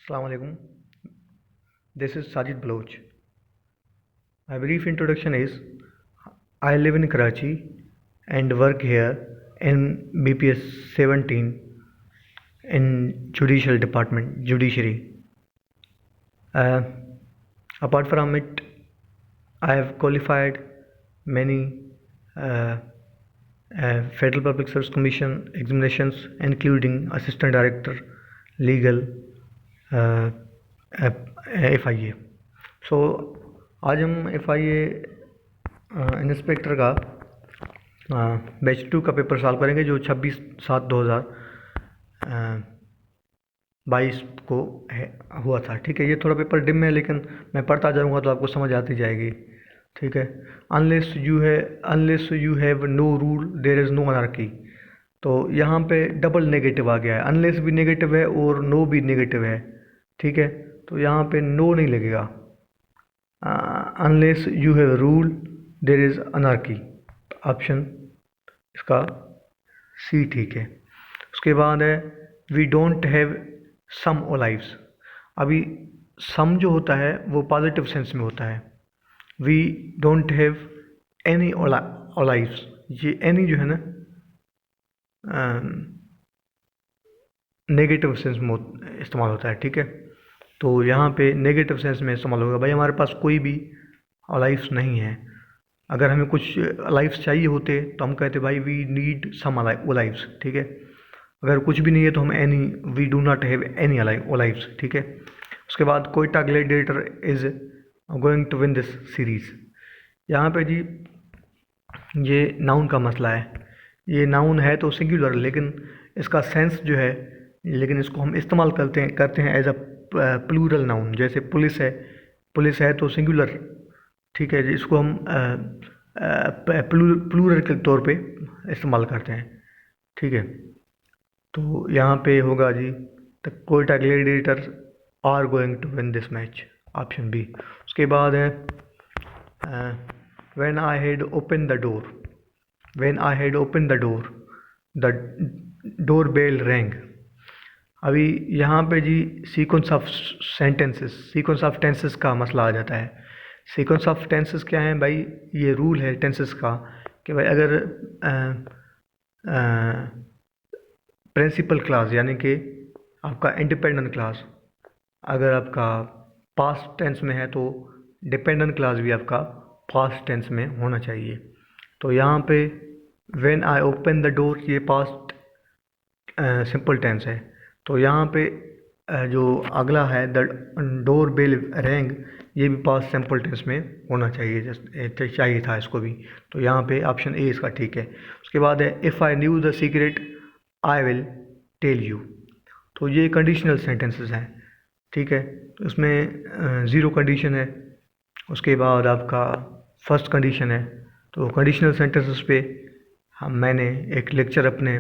Assalamu alaikum. This is Sajid Baloch. My brief introduction is I live in Karachi and work here in BPS 17 in Judicial Department, Judiciary. Uh, Apart from it, I have qualified many uh, Federal Public Service Commission examinations, including Assistant Director, Legal, uh, FIA. सो आज हम FIA inspector का batch 2 का paper solve करेंगे जो 26/7/2022 को हुआ था। ठीक है, ये थोड़ा पेपर डिम है लेकिन मैं पढ़ता जाऊंगा तो आपको समझ आती जाएगी। ठीक है, unless you have no rule there is no anarchy. तो यहाँ पे डबल नेगेटिव आ गया है, अनलेस भी नेगेटिव है और नो भी नेगेटिव है। ठीक है, तो यहाँ पे नो नहीं लगेगा। Unless you have rule there is anarchy, option इसका सी ठीक है। उसके बाद है we don't have some olives. अभी सम जो होता है वो पॉजिटिव सेंस में होता है, वी डोंट हैव एनी ओलाइव्स। ये एनी जो है ना नेगेटिव सेंस में इस्तेमाल होता है। ठीक है, तो यहाँ पे नेगेटिव सेंस में इस्तेमाल होगा, भाई हमारे पास कोई भी लाइफ्स नहीं है। अगर हमें कुछ लाइफ्स चाहिए होते तो हम कहते भाई वी नीड सम लाइफ्स। ठीक है, अगर कुछ भी नहीं है तो हम any we do not have any lifes. ठीक है, उसके बाद Quetta gladiator is going to win this series. यहाँ पे जी ये नाउन का मसला है, ये नाउन है तो सिंगुलर लेकिन इसका सेंस जो है, लेकिन इसको हम इस्तेमाल करते हैं एज अ प्लूरल नाउन। जैसे पुलिस है तो सिंगुलर। ठीक है, इसको हम प्लूरल के तौर पे इस्तेमाल करते हैं। ठीक है, तो यहाँ पे होगा जी the Quetta Gladiators are going to win this match, option B. उसके बाद है when I had open the door, when I had open the door the door bell rang. अभी यहाँ पे जी सीक्वेंस ऑफ टेंसेस का मसला आ जाता है। सीक्वेंस ऑफ टेंसेस क्या है भाई, ये रूल है टेंसेस का कि भाई अगर प्रिंसिपल क्लास यानी कि आपका इंडिपेंडेंट क्लास अगर आपका पास्ट टेंस में है तो डिपेंडेंट क्लास भी आपका पास्ट टेंस में होना चाहिए। तो यहाँ पे when I open the door ये पास्ट सिंपल टेंस है, तो यहाँ पे जो अगला है द डोर बेल रैंग ये भी पास्ट सिंपल टेंस में होना चाहिए था इसको भी। तो यहाँ पे ऑप्शन ए इसका ठीक है। उसके बाद है if I knew the secret I will tell you. तो ये कंडीशनल सेंटेंसेस हैं। ठीक है, तो इसमें ज़ीरो कंडीशन है, उसके बाद आपका फर्स्ट कंडीशन है। तो कंडीशनल सेंटेंसेस पे मैंने एक लेक्चर अपने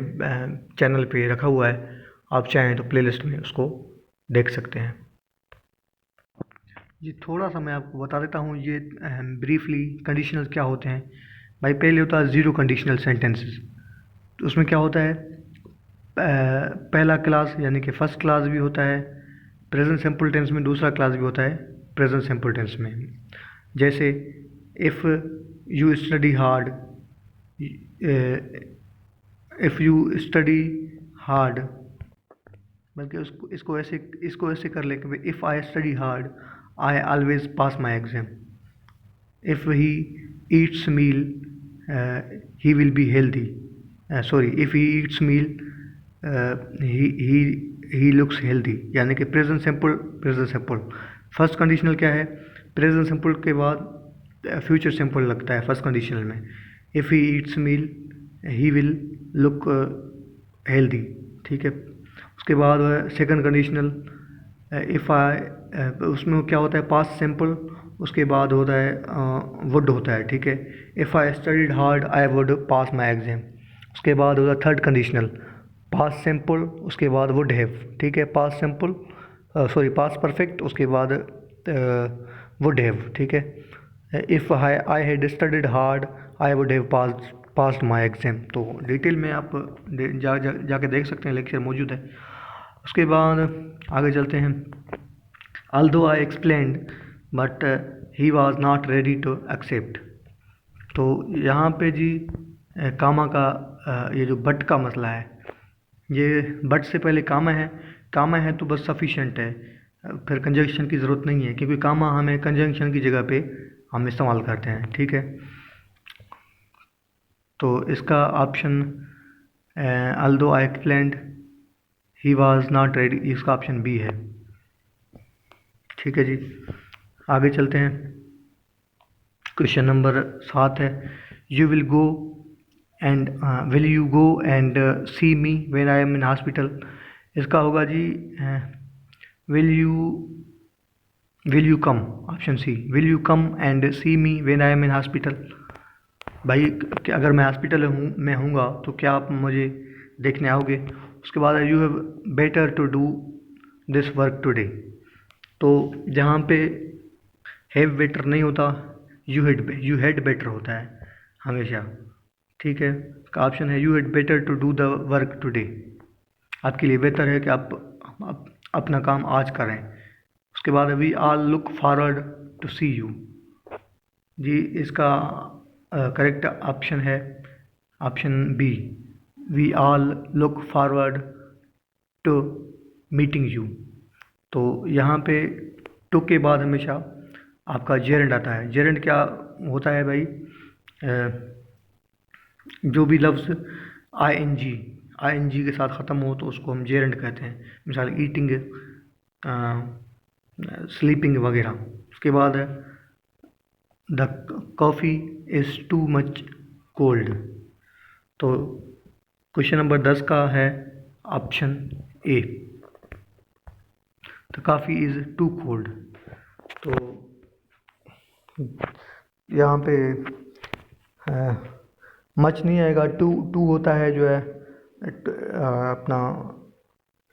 चैनल पे रखा हुआ है, आप चाहें तो प्लेलिस्ट में उसको देख सकते हैं। जी थोड़ा सा मैं आपको बता देता हूँ ये ब्रीफली कंडीशनल क्या होते हैं। भाई पहले होता है ज़ीरो कंडीशनल सेंटेंसेस। तो उसमें क्या होता है, पहला क्लास यानी कि फर्स्ट क्लास भी होता है प्रेजेंट सिंपल टेंस में, दूसरा क्लास भी होता है प्रेजेंट सिंपल टेंस में। जैसे if you study hard, if you study hard, बल्कि इसको ऐसे कर ले कि if I study hard I always pass my exam. If he eats meal he will be healthy, sorry if he eats meal he looks healthy, यानी कि present simple. First conditional क्या है, प्रेजेंट सिंपल के बाद future simple लगता है first conditional में। If he eats meal he will look healthy. ठीक है, उसके बाद सेकंड कंडीशनल इफ़ आई, उसमें क्या होता है पास्ट सिंपल, उसके बाद होता है वुड होता है। ठीक है, if I studied hard I would pass my exam. उसके बाद होता है थर्ड कंडीशनल पास्ट सिंपल, उसके बाद वुड हैव। ठीक है, past simple sorry past perfect, उसके बाद वुड हैव। ठीक है, if I had studied hard I would have passed my exam. तो डिटेल में आप जाके देख सकते हैं, लेक्चर मौजूद है। उसके बाद आगे चलते हैं। although I explained but he was not ready to accept। तो यहाँ पे जी कामा का ये जो बट का मसला है, ये बट से पहले कामा है तो बस सफिशेंट है, फिर कंजंक्शन की ज़रूरत नहीं है, क्योंकि कामा हमें कंजंक्शन की जगह पे हम इस्तेमाल करते हैं, ठीक है। तो इसका option although I explained he was not ready, इसका ऑप्शन बी है, ठीक है जी। आगे चलते हैं। क्वेश्चन नंबर 7 है, you will go and will you go and see me when I am in hospital. इसका होगा जी will you come, option C, will you come and see me when I am in hospital. भाई अगर मैं hospital में हूँगा तो क्या आप मुझे देखने आओगे। उसके बाद you have better to do this work today. तो जहाँ पे हैव बेटर नहीं होता, यू हैड बेटर होता है हमेशा, ठीक है। का ऑप्शन है you had better to do the work today, आपके लिए बेहतर है कि आप अपना काम आज करें। उसके बाद we all look forward to see you, जी इसका करेक्ट ऑप्शन है option B, we all look forward to meeting you. तो यहाँ पे टू के बाद हमेशा आपका जेरेंड आता है। जेरेंड क्या होता है भाई, जो भी लफ्ज़ आई एन जी के साथ ख़त्म हो तो उसको हम जेरेंड कहते हैं, मिसाल ईटिंग, स्लीपिंग वगैरह। उसके बाद है the coffee is too much cold. तो क्वेश्चन नंबर 10 का है option A, the coffee is too cold. तो यहाँ पे मच नहीं आएगा, टू होता है जो है अपना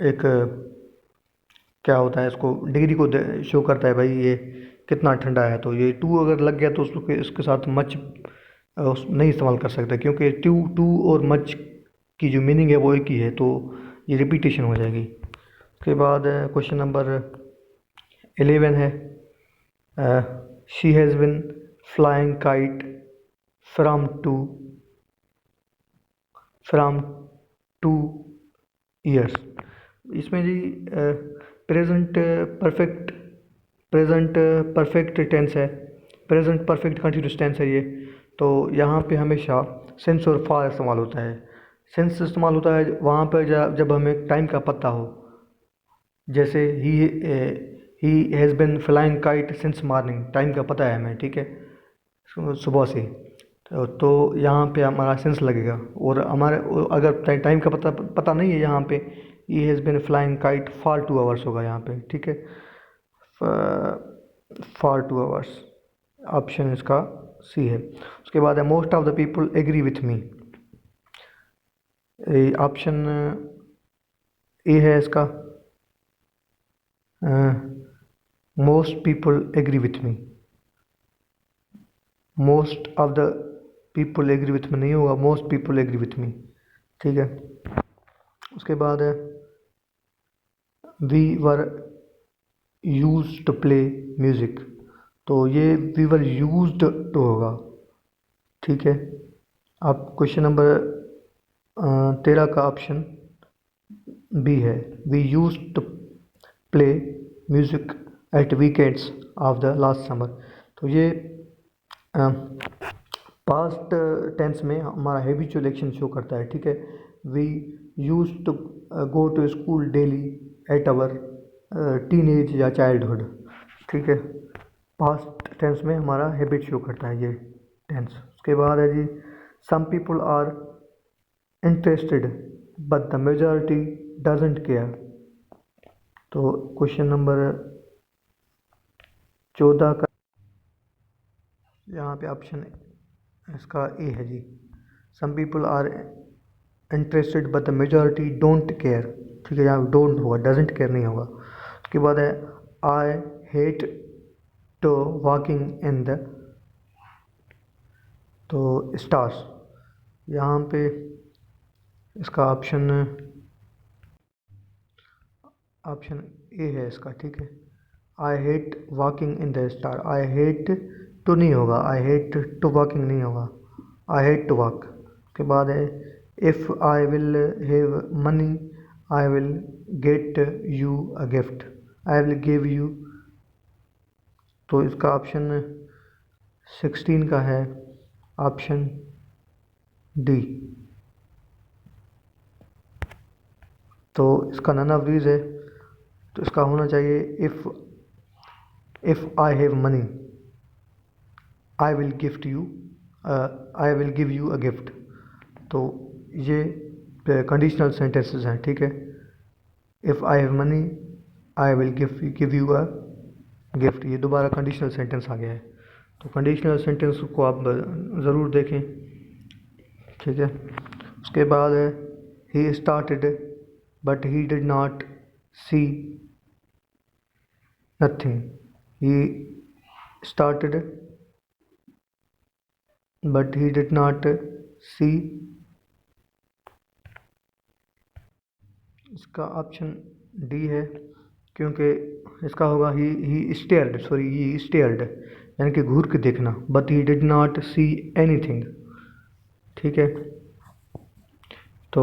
एक क्या होता है, इसको डिग्री को शो करता है भाई ये कितना ठंडा है। तो ये टू अगर लग गया तो उसको इसके साथ मच नहीं इस्तेमाल कर सकते, क्योंकि टू और मच की जो मीनिंग है वो एक ही है, तो ये रिपीटेशन हो जाएगी। उसके बाद क्वेश्चन नंबर 11 है, she has been flying kite from two years. इसमें जी प्रेजेंट परफेक्ट टेंस है, प्रेजेंट परफेक्ट कंटिन्यूस टेंस है ये। तो यहाँ पे हमेशा सिंस और फॉर इस्तेमाल होता है। सिंस इस्तेमाल होता है वहाँ पर जब हमें टाइम का पता हो, जैसे he has been flying kite since morning, time का पता है हमें, ठीक है, सुबह से। तो यहाँ पे हमारा सेंस लगेगा। और हमारे अगर टाइम का पता नहीं है, यहाँ पे he has been flying kite for 2 hours होगा यहाँ पे, ठीक है, फॉर 2 आवर्स, ऑप्शन इसका सी है। उसके बाद है most of the people agree with me, option A है इसका, most people agree with me, most of the people agree with me नहीं होगा, most people agree with me, ठीक है। उसके बाद है we were use to play music. तो ये वी वर यूज्ड टू होगा, ठीक है। अब क्वेश्चन नंबर 13 का ऑप्शन बी है, we use to play music at weekends of the last summer. तो ये पास्ट टेंस में हमारा हैबिचुअल एक्शन शो करता है, ठीक है। We use to go to school daily at our teen age या चाइल्डहुड, ठीक है। पास्ट टेंस में हमारा हैबिट शो करता है ये टेंस। उसके बाद है जी some people are interested but the majority doesn't care. तो क्वेश्चन नंबर 14 का यहाँ पे ऑप्शन इसका ए है जी, some people are interested but the majority don't care, ठीक है, यहाँ डोंट होगा, डजेंट केयर नहीं होगा। उसके बाद है I hate to walking in the, तो स्टार्स, यहाँ पे इसका ऑप्शन ए है इसका, ठीक है, I hate walking in the star, I hate to नहीं होगा, आई हेट टू वॉकिंग नहीं होगा, आई हेट टू वॉक। उसके बाद है if I will have money I will get you a gift, I will give you. तो इसका ऑप्शन 16 का है ऑप्शन डी। तो इसका नन ऑफ दीज है, तो इसका होना चाहिए if I have money I will gift you, I will give you a gift. तो ये कंडीशनल सेंटेंसेस हैं, ठीक है। If I have money I will give you a gift, ये दोबारा कंडीशनल सेंटेंस आ गया है। तो कंडीशनल सेंटेंस को आप ज़रूर देखें, ठीक है। उसके बाद है he started but he did not see nothing, he started but he did not see. इसका ऑप्शन डी है, क्योंकि इसका होगा ही स्टेयर्ड यानी कि घूर के देखना, but he did not see anything, ठीक है। तो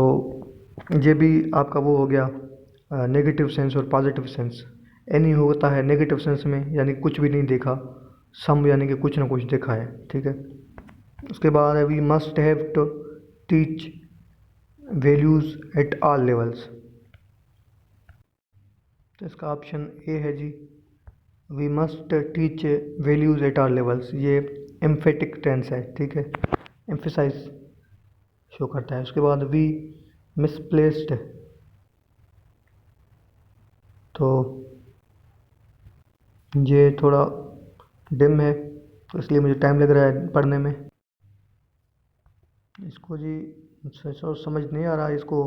ये भी आपका वो हो गया नेगेटिव सेंस और पॉजिटिव सेंस। एनी होता है नेगेटिव सेंस में, यानी कुछ भी नहीं देखा, सम यानी कि कुछ ना कुछ देखा है, ठीक है। उसके बाद है we must have to teach values at all levels. तो इसका ऑप्शन ए है जी, we must teach values at all levels. ये एम्फेटिक टेंस है, ठीक है, एम्फेसाइज शो करता है। उसके बाद वी मिसप्लेस्ड, तो ये थोड़ा डिम है, तो इसलिए मुझे टाइम लग रहा है पढ़ने में इसको जी। समझ नहीं आ रहा, इसको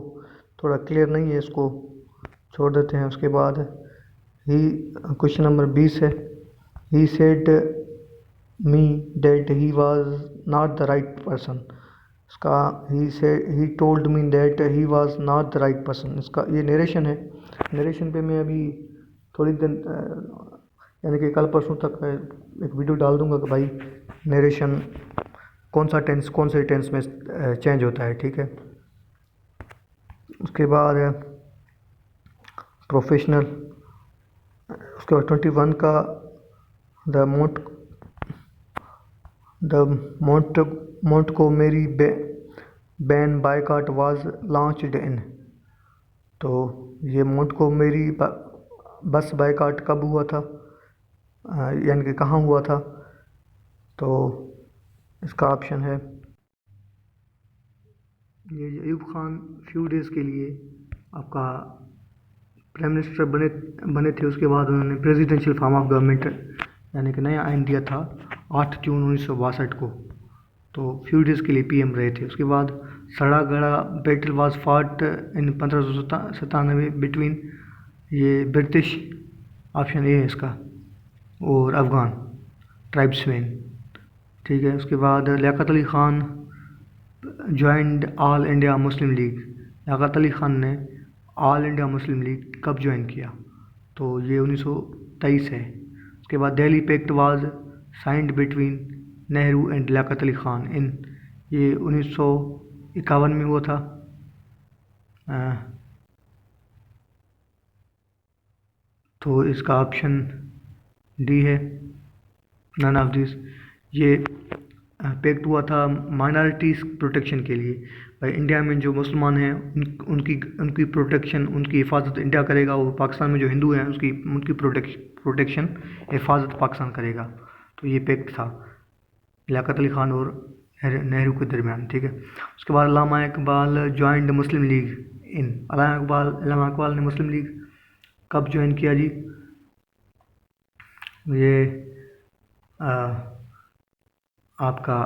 थोड़ा क्लियर नहीं है, इसको छोड़ देते हैं। उसके बाद ही क्वेश्चन नंबर 20 है, he said me that he was not the right person. इसका he told me that he was not the right person. इसका ये नरेशन है, नरेशन पे मैं अभी थोड़ी दिन यानी कि कल परसों तक एक वीडियो डाल दूंगा कि भाई नरेशन कौन सा टेंस कौन से टेंस में चेंज होता है, ठीक है। उसके बाद प्रोफेशनल। उसके बाद 21 का the Montgomery ban boycott was launched in. तो ये मोंटगोमेरी बस बायकॉट कब हुआ था, यानी कि कहाँ हुआ था। तो इसका ऑप्शन है ये अयूब खान फ्यू डेज़ के लिए आपका प्राइम मिनिस्टर बने थे। उसके बाद उन्होंने प्रेसिडेंशियल फॉर्म ऑफ गवर्नमेंट यानी कि नया आइन दिया था 8 जून 1962 को। तो फ्यू डेज़ के लिए पीएम रहे थे। उसके बाद Saragarhi battle was fought in 1597 between, ये ब्रिटिश, ऑप्शन ए है इसका, और अफ़गान ट्राइब्समैन, ठीक है। उसके बाद Liaquat Ali Khan joined All India Muslim League. Liaquat Ali Khan ने ऑल इंडिया मुस्लिम लीग कब ज्वाइन किया, तो ये 1923 है। उसके बाद Delhi pact was signed between Nehru and Liaquat Ali Khan in, ये 1951 में हुआ था। तो इसका ऑप्शन डी है, नन ऑफ दिस। ये पैक्ट हुआ था माइनॉरिटीज़ प्रोटेक्शन के लिए। भाई इंडिया में जो मुसलमान हैं उनकी प्रोटेक्शन, उनकी हिफाजत इंडिया करेगा, और पाकिस्तान में जो हिंदू हैं उनकी प्रोटेक्शन हिफाजत पाकिस्तान करेगा। तो ये पैक्ट था लियाकत अली ख़ान और नेहरू के दरमियान, ठीक है। उसके बाद अल्लामा इकबाल ज्वाइंड मुस्लिम लीग इन। अल्लामा इकबाल ने मुस्लिम लीग कब ज्वाइन किया जी, ये आपका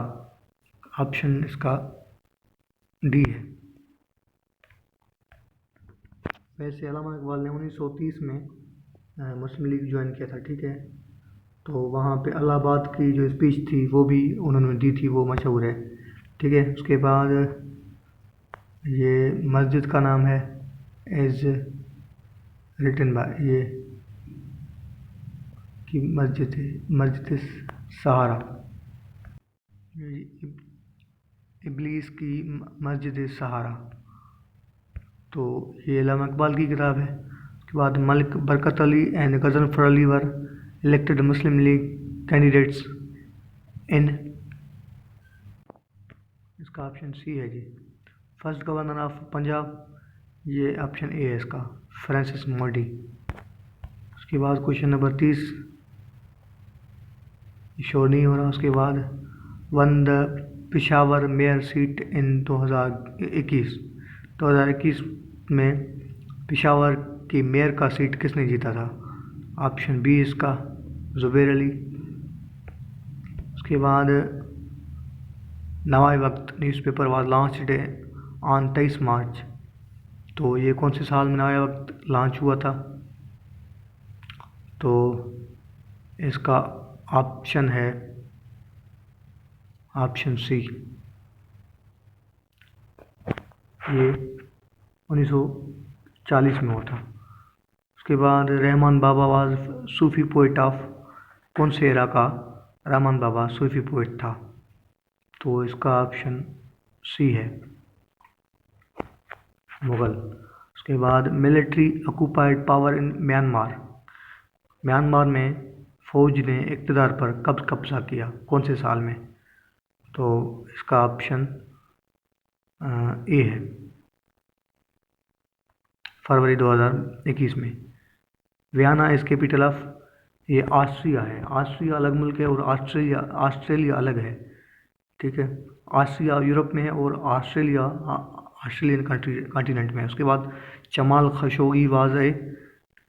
ऑप्शन इसका डी है। वैसे अल्लामा इकबाल ने 1930 में मुस्लिम लीग ज्वाइन किया था, ठीक है। तो वहाँ पे इलाहाबाद की जो स्पीच थी वो भी उन्होंने दी थी, वो मशहूर है, ठीक है। उसके बाद ये मस्जिद का नाम है एज रिटन बाय, ये की मस्जिद है, मस्जिद सहारा, इबलीस की मस्जिद सहारा। तो ये अल्लामा इकबाल की किताब है। उसके बाद Malik Barkat Ali and Ghazanfar Ali were elected Muslim league candidates in, इसका ऑप्शन सी है जी। फर्स्ट गवर्नर ऑफ पंजाब, ये ऑप्शन ए है इसका, फ्रांसिस मोडी। उसके बाद क्वेश्चन नंबर 30 शो नहीं हो रहा। उसके बाद won the Peshawar mayor seat in 2021 में पिशावर की मेयर का सीट किसने जीता था? ऑप्शन बी इसका जुबैर अली। उसके बाद नवाए वक्त न्यूज़पेपर वाज लॉन्च्ड ऑन 23 मार्च, तो ये कौन से साल में नवाए वक्त लॉन्च हुआ था? तो इसका ऑप्शन है ऑप्शन सी, ये 1940 में हुआ था। उसके बाद रहमान बाबा वाज सूफी पोइट ऑफ, कौन से एरा का रहमान बाबा सूफी पोइट था? तो इसका ऑप्शन सी है, मुग़ल। उसके बाद military occupied power in Myanmar, Myanmar में फ़ौज ने इक़्तिदार पर कब कब्ज़ा किया, कौन से साल में? तो इसका ऑप्शन ए है, फरवरी 2021 में। वियना इज़ कैपिटल ऑफ, ये ऑस्ट्रिया है। ऑस्ट्रिया अलग मुल्क है और ऑस्ट्रेलिया अलग है, ठीक है। ऑस्ट्रिया यूरोप में है और ऑस्ट्रेलिया ऑस्ट्रेलियन कॉन्टिनेंट में है। उसके बाद जमाल खशोगी वाज़,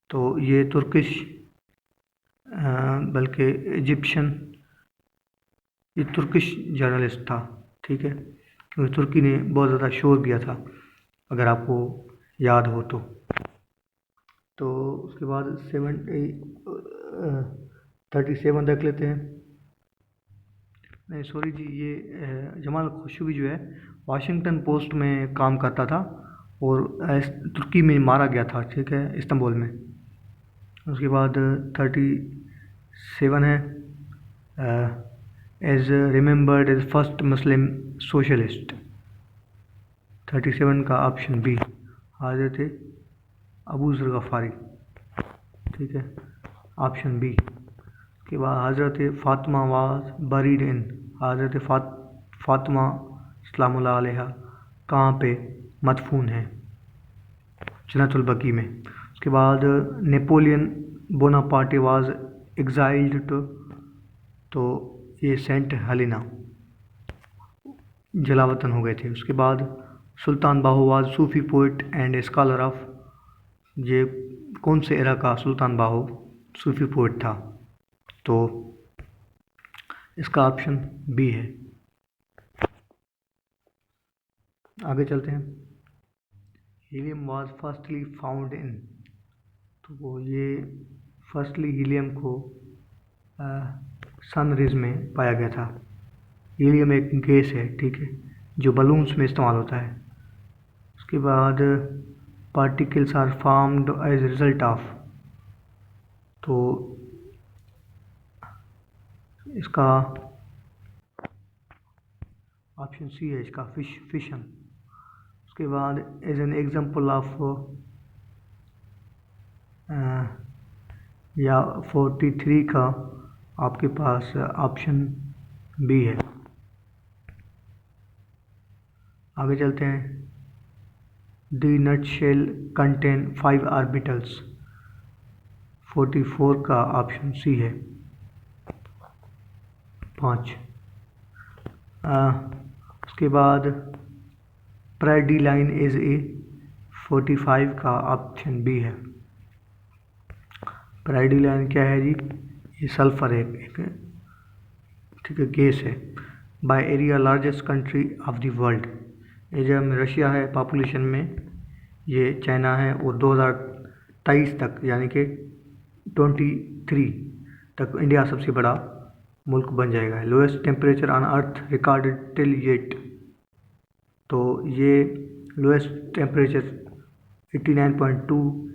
तो ये तुर्किश बल्कि इजिप्शियन, ये तुर्किश जर्नलिस्ट था, ठीक है, क्योंकि तुर्की ने बहुत ज़्यादा शोर किया था, अगर आपको याद हो तो उसके बाद 37 देख लेते हैं। नहीं सॉरी जी, ये जमाल खशोगी जो है वाशिंगटन पोस्ट में काम करता था और तुर्की में मारा गया था, ठीक है, इस्तांबुल में। उसके बाद 37 है, as remembered as first Muslim socialist. 37 का ऑप्शन बी हज़रत अबू ज़र गफ़ारी, ठीक है, ऑप्शन बी। के बाद हज़रत फ़ातिमा वाज बरीड इन, हज़रत फ़ातिमा सलामुल्लाह अलैहा कहाँ पे मदफून है? जन्नतुल बकी में। उसके बाद Napoleon Bonaparte was exiled to, तो ये सेंट हेलेना, जलावतन हो गए थे। उसके बाद Sultan Bahu was Sufi poet and scholar of, ये कौन से एरा का सुल्तान बाहू सूफी पोइट था? तो इसका ऑप्शन बी है। आगे चलते हैं। Helium was firstly found in, तो ये फर्स्टली हीलियम को सन रेज में पाया गया था। हीलियम एक गैस है, ठीक है, जो बलून्स में इस्तेमाल होता है। उसके बाद particles are formed as result of, तो इसका ऑप्शन सी है, इसका फिशन। उसके बाद एज एन एग्जांपल ऑफ, या 43 का आपके पास ऑप्शन बी है। आगे चलते हैं। The nut shell contain 5 orbitals, 44 का ऑप्शन सी है, 5। उसके बाद प्रेडी लाइन इज ए, 45 का ऑप्शन बी है। प्रेडी लाइन क्या है जी? ये सल्फर है, ठीक है, गैस है। By area largest country of the world, area में रशिया है, पॉपुलेशन में ये चाइना है, और 2023 तक यानी कि 23 तक इंडिया सबसे बड़ा मुल्क बन जाएगा। Lowest temperature on earth recorded till yet, तो ये लोएस्ट टेम्परेचर 89.2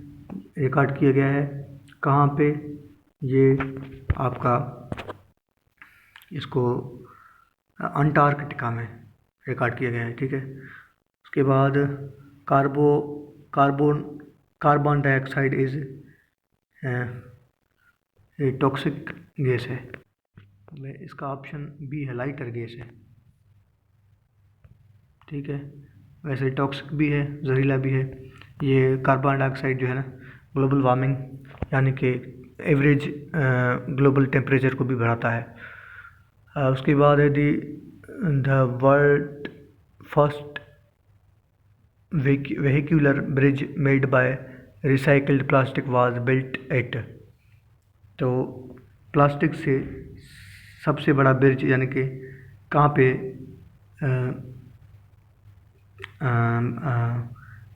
रिकॉर्ड किया गया है। कहाँ पे? ये आपका इसको अंटार्कटिका में रिकॉर्ड किया गया है, ठीक है। उसके बाद कार्बन डाइऑक्साइड इज ये टॉक्सिक गैस है, इसका ऑप्शन बी है, लाइटर गैस है, ठीक है। वैसे टॉक्सिक भी है, जहरीला भी है। ये कार्बन डाइऑक्साइड जो है ना, ग्लोबल वार्मिंग यानी कि एवरेज ग्लोबल टेम्परेचर को भी बढ़ाता है। उसके बाद है the world first vehicular bridge made by recycled plastic was built at। तो प्लास्टिक से सबसे बड़ा ब्रिज यानी कि कहाँ पे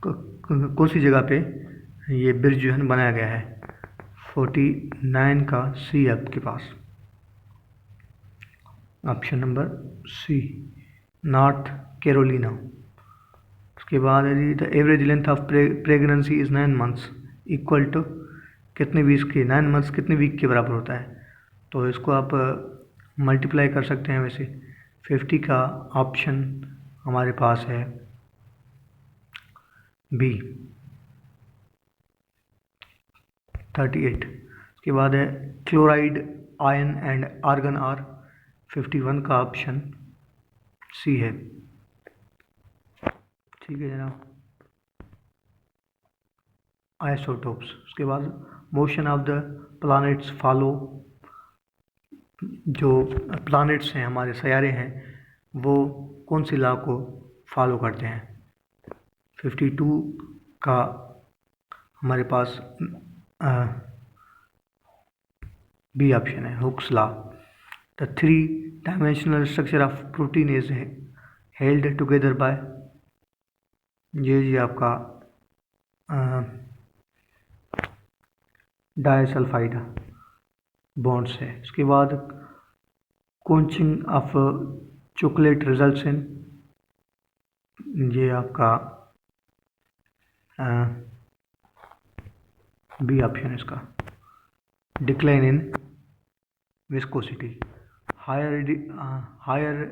कौन सी जगह पे ये ब्रिज जो है बनाया गया है? 49 का सी है आपके पास, option number C, North Carolina. उसके बाद है जी the average length of pregnancy is 9 months equal to कितने वीक के, 9 मंथ्स कितने वीक के बराबर होता है? तो इसको आप मल्टीप्लाई कर सकते हैं। वैसे 50 का ऑप्शन हमारे पास है बी, 38। उसके बाद है chloride ion and argon are, 51 का ऑप्शन सी है, ठीक है जनाब। आइसोटोप्स। उसके बाद motion of the planets follow, जो प्लैनेट्स हैं हमारे सयारे हैं वो कौन सी लॉ को फॉलो करते हैं? 52 का हमारे पास बी ऑप्शन है, Hooke's law. The 3 dimensional structure of protein is held together by, ये आपका डाइसल्फाइड बॉन्ड्स है। उसके बाद coaching of chocolate results in, ये आपका बी ऑप्शन है इसका, decline in viscosity. Higher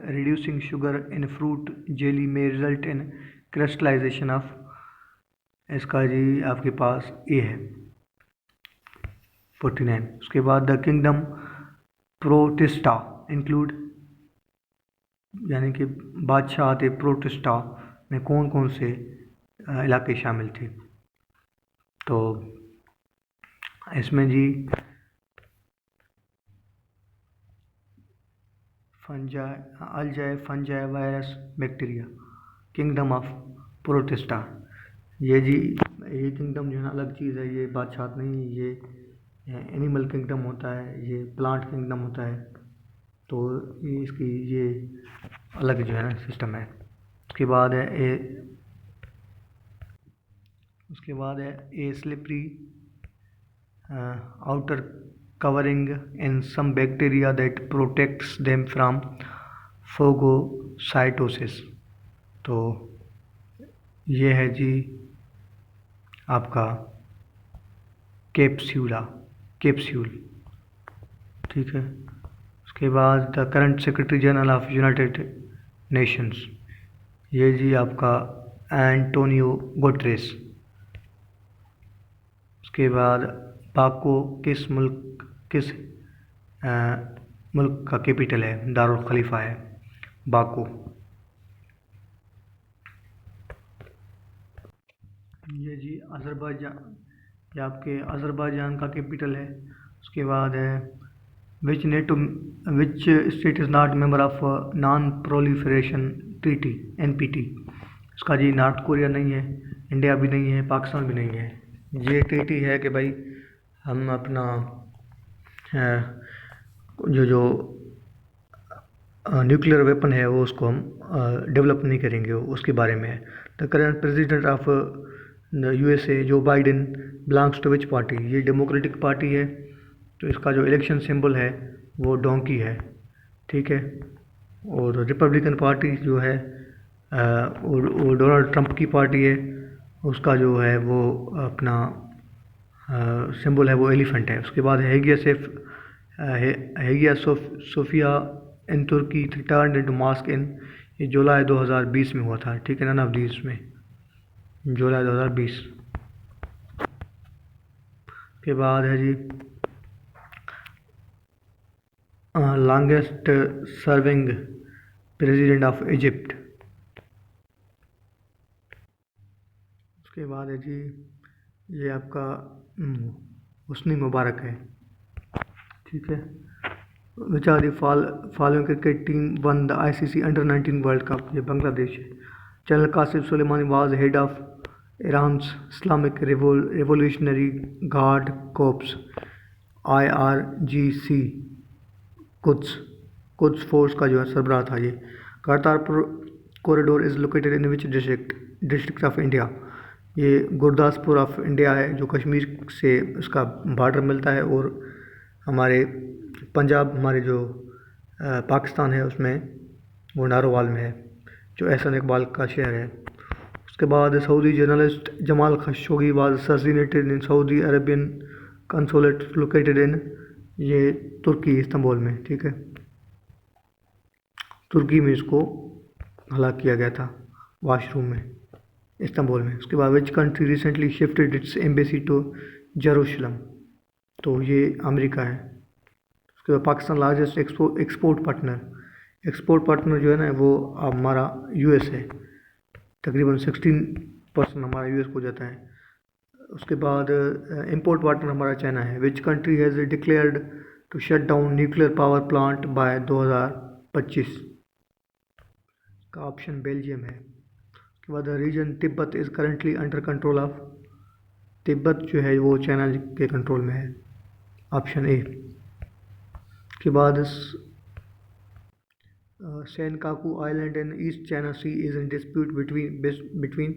reducing sugar in fruit jelly में रिजल्ट इन क्रिस्टलाइजेशन ऑफ, इसका जी आपके पास ए है, 49। उसके बाद द किंगडम प्रोटिस्टा इंक्लूड, यानी कि बादशाह थे प्रोटिस्टा में कौन कौन से इलाके शामिल थे? तो इसमें जी fungi virus bacteria, kingdom of Protista. ये जी ये किंगडम जो है अलग चीज़ है, ये बादशाह नहीं, ये एनिमल किंगडम होता है, ये प्लांट किंगडम होता है, तो ये इसकी ये अलग जो है ना सिस्टम है। उसके बाद है a slippery outer covering in some bacteria that protects them from phagocytosis. तो ये है जी आपका कैप्सूल, ठीक है। उसके बाद the current secretary general of United Nations, ये जी आपका एंटोनियो गुटेरेस। उसके बाद बाको किस मुल्क का कैपिटल है? दारुल खलीफा है बाको। ये जी अज़रबैजान, ये आपके अज़रबैजान का कैपिटल है। उसके बाद है which state is not member of non proliferation treaty NPT, इसका जी नॉर्थ कोरिया नहीं है, इंडिया भी नहीं है, पाकिस्तान भी नहीं है। ये ट्रीटी है कि भाई हम अपना जो न्यूक्लियर वेपन है वो उसको हम डेवलप नहीं करेंगे, उसके बारे में है। The current president of USA जो Biden belongs to which party, ये डेमोक्रेटिक पार्टी है, तो इसका जो इलेक्शन सिंबल है वो डोंकी है, ठीक है। और रिपब्लिकन पार्टी जो है वो डोनाल्ड ट्रंप की पार्टी है, उसका जो है वो अपना सिंबल है वो एलिफेंट है। उसके बाद Hagia Sophia in Turkey return into mosque in, ये जुलाई 2020 में हुआ था, ठीक है, नन ऑफ दीज में, जुलाई 2020। के बाद है जी longest serving president of Egypt. उसके बाद है जी ये आपका हुस्नी मुबारक है, ठीक है। Which are the following cricket team won the ICC under nineteen world cup, ये बांग्लादेश है। General Qasem Soleimani was head of Iran's Islamic Revolutionary Guard Corps IRGC Quds Force का जो है सरबराह था ये। Kartarpur corridor is located in which district of India, ये Gurdaspur of India है, जो कश्मीर से उसका बॉर्डर मिलता है, और हमारे पंजाब, हमारे जो पाकिस्तान है उसमें वो नारोवाल में है, जो एहसन इकबाल का शहर है। उसके बाद Saudi journalist Jamal Khashoggi was assassinated in Saudi Arabian consulate located in, ये तुर्की इस्तांबुल में, ठीक है, तुर्की में इसको हलाक किया गया था वाशरूम में, इस्तांबुल में। उसके बाद which country recently shifted its embassy to Jerusalem, तो ये अमेरिका है। उसके बाद पाकिस्तान लार्जेस्ट एक्सपोर्ट पार्टनर जो है ना वो हमारा US है, तकरीबन 16% हमारा US को जाता है। उसके बाद इंपोर्ट पार्टनर हमारा चाइना है। Which country has declared to shut down nuclear power plant by 2025, का ऑप्शन बेल्जियम है। उसके बाद region Tibet is currently under control of, Tibet जो है वो चाइना के कंट्रोल में है, ऑप्शन ए। के बाद Senkaku island in East China Sea is in dispute between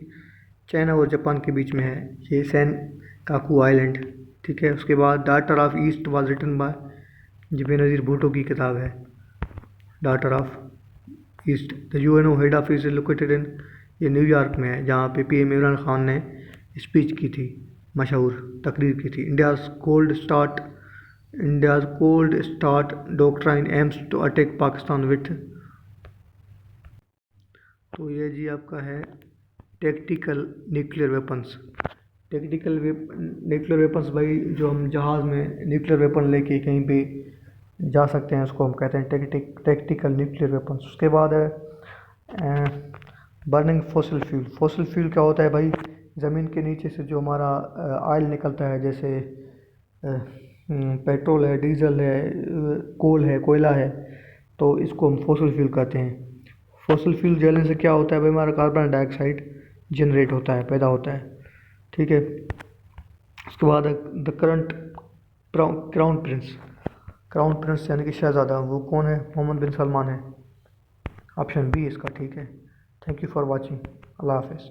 China और जापान के बीच में है, ये सेनकाकू आइलैंड, ठीक है। उसके बाद daughter of East was written by, ये बेनज़ीर भुट्टो की किताब है, daughter of East. The UNO head office is located in, ये न्यूयॉर्क में है, जहाँ पे PM इमरान खान ने स्पीच की थी, मशहूर तकरीर की थी। India's cold start doctrine aims to attack Pakistan with, तो ये जी आपका है tactical nuclear weapons. Nuclear weapons भाई, जो हम जहाज़ में न्यूक्लियर वेपन लेके कहीं पे जा सकते हैं, उसको हम कहते हैं टैक्टिकल न्यूक्लियर वेपन्स। उसके बाद है बर्निंग फॉसिल फ्यूल क्या होता है भाई, ज़मीन के नीचे से जो हमारा ऑयल निकलता है, जैसे पेट्रोल है, डीजल है, कोल है, कोयला है, तो इसको हम फॉसिल फ्यूल कहते हैं। फॉसिल फ्यूल जलने से क्या होता है भाई, हमारा कार्बन डाइऑक्साइड जनरेट होता है, पैदा होता है, ठीक है। उसके बाद द करंट क्राउन प्रिंस यानी कि शहज़ादा, वो कौन है, मोहम्मद बिन सलमान है, ऑप्शन बी इसका, ठीक है। थैंक यू फॉर वॉचिंग, अल्लाह हाफ़िज़।